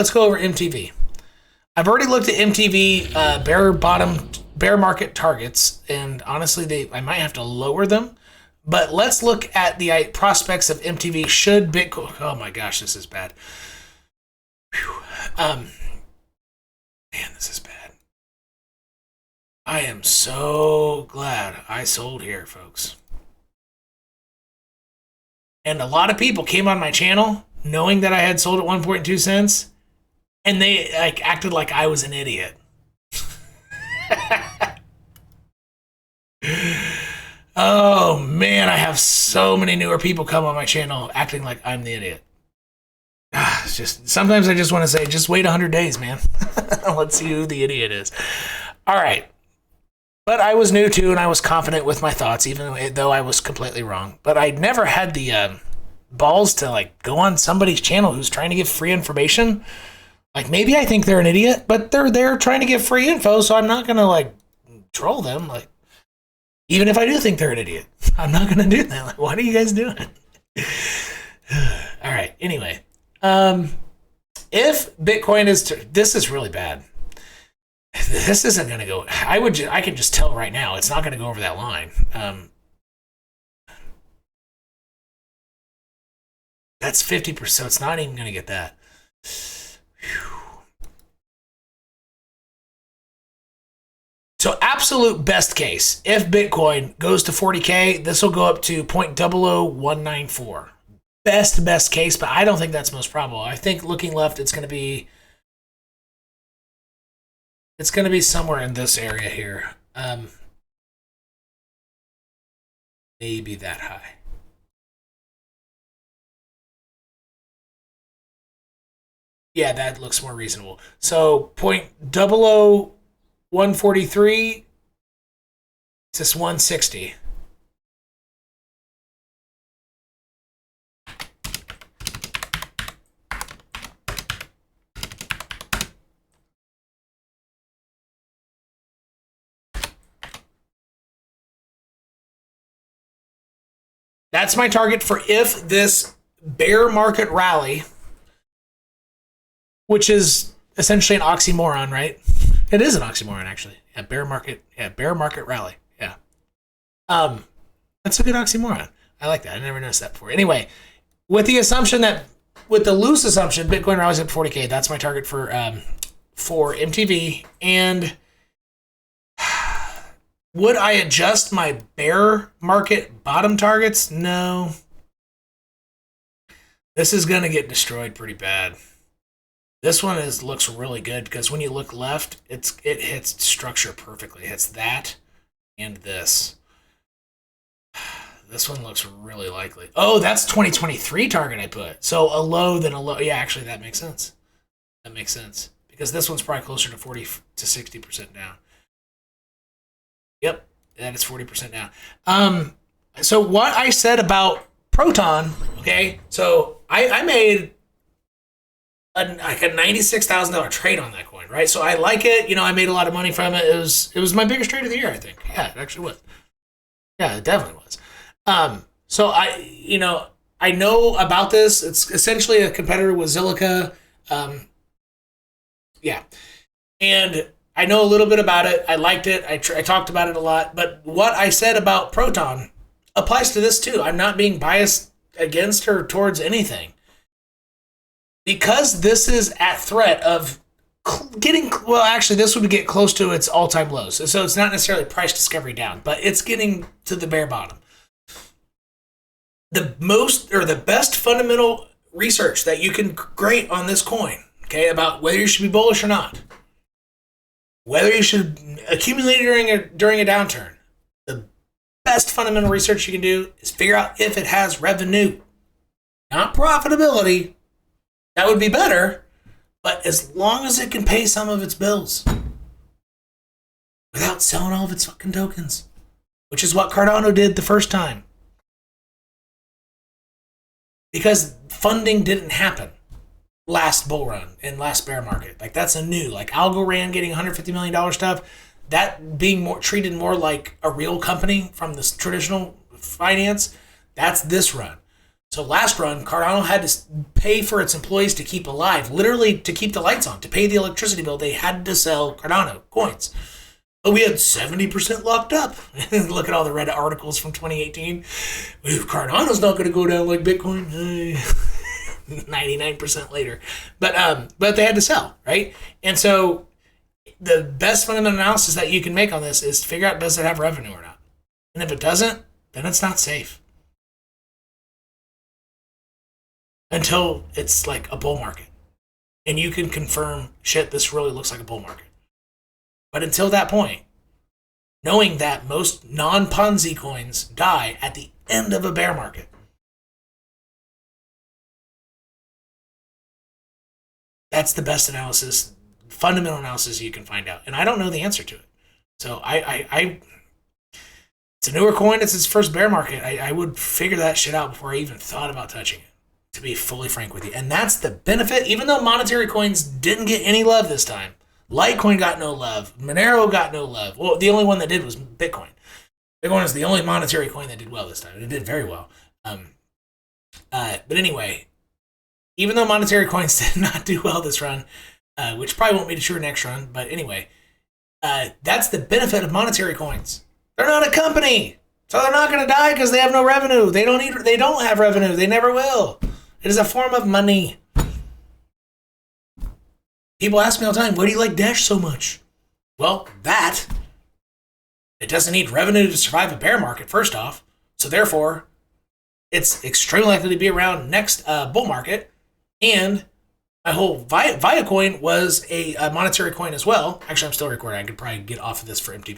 let's go over MTV. I've already looked at MTV bear market targets, and honestly, I might have to lower them. But let's look at the prospects of MTV should Bitcoin. Oh my gosh, this is bad. Man, this is bad. I am so glad I sold here, folks. And a lot of people came on my channel knowing that I had sold at 1.2 cents, and they acted like I was an idiot. Oh man, I have so many newer people come on my channel acting like I'm the idiot. It's just sometimes I just want to say, just wait 100 days, man. Let's see who the idiot is. All right. But I was new too, and I was confident with my thoughts, even though I was completely wrong. But I never had the balls to go on somebody's channel who's trying to give free information. Maybe I think they're an idiot, but they're there trying to give free info, so I'm not gonna troll them. Even if I do think they're an idiot, I'm not gonna do that. What are you guys doing? All right. Anyway, if Bitcoin this is really bad. This isn't going to go. I can just tell right now, it's not going to go over that line. That's 50%. So it's not even going to get that. Whew. So absolute best case, if Bitcoin goes to 40K, this will go up to 0.00194. Best case, but I don't think that's most probable. I think looking left, it's going to be somewhere in this area here. Maybe that high. Yeah, that looks more reasonable. So 0.00143 to 160. That's my target for if this bear market rally, which is essentially an oxymoron, right? It is an oxymoron, actually. Yeah, bear market rally. Yeah. That's a good oxymoron. I like that. I never noticed that before. Anyway, with the loose assumption, Bitcoin rallies at 40K, that's my target for MTV. And would I adjust my bear market bottom targets? No. This is going to get destroyed pretty bad. This one looks really good because when you look left, it hits structure perfectly. It hits that and this. This one looks really likely. Oh, that's 2023 target I put. So a low, then a low. Yeah, actually, that makes sense. That makes sense because this one's probably closer to 40 to 60% down. Yep, that is 40% down. So what I said about Proton, okay, so I made a $96,000 trade on that coin, right? So I like it. I made a lot of money from it. It was my biggest trade of the year, I think. Yeah, it actually was. Yeah, it definitely was. So I know about this. It's essentially a competitor with Zilliqa. Yeah, and I know a little bit about it. I liked it. I talked about it a lot. But what I said about Proton applies to this too. I'm not being biased against or towards anything. Because this is at threat of this would get close to its all-time lows. So it's not necessarily price discovery down, but it's getting to the bear bottom. The best fundamental research that you can create on this coin, okay, about whether you should be bullish or not, whether you should accumulate during a downturn, the best fundamental research you can do is figure out if it has revenue, not profitability. That would be better, but as long as it can pay some of its bills without selling all of its fucking tokens, which is what Cardano did the first time. Because funding didn't happen last bull run and last bear market. That's a new, Algorand getting $150 million stuff, that being treated more like a real company from this traditional finance, that's this run. So last run, Cardano had to pay for its employees to keep alive, literally to keep the lights on, to pay the electricity bill. They had to sell Cardano coins. But we had 70% locked up. Look at all the Reddit articles from 2018. Cardano's not going to go down like Bitcoin. 99% later. But they had to sell, right? And so the best fundamental analysis that you can make on this is to figure out, does it have revenue or not? And if it doesn't, then it's not safe. Until it's like a bull market. And you can confirm, shit, this really looks like a bull market. But until that point, knowing that most non-Ponzi coins die at the end of a bear market, that's the best analysis, fundamental analysis you can find out. And I don't know the answer to it. So it's a newer coin. It's its first bear market. I would figure that shit out before I even thought about touching it, to be fully frank with you. And that's the benefit. Even though monetary coins didn't get any love this time, Litecoin got no love, Monero got no love. Well, the only one that did was Bitcoin. Bitcoin is the only monetary coin that did well this time. It did very well. But anyway, even though monetary coins did not do well this run, which probably won't be true next run, but anyway, that's the benefit of monetary coins. They're not a company, so they're not going to die because they have no revenue. They don't have revenue. They never will. It is a form of money. People ask me all the time, why do you like Dash so much? Well, it doesn't need revenue to survive a bear market, first off. So therefore, it's extremely likely to be around next bull market. And my whole 𝐃𝐢𝐬𝐜𝐿 coin was a monetary coin as well. Actually, I'm still recording. I could probably get off of this for MTV.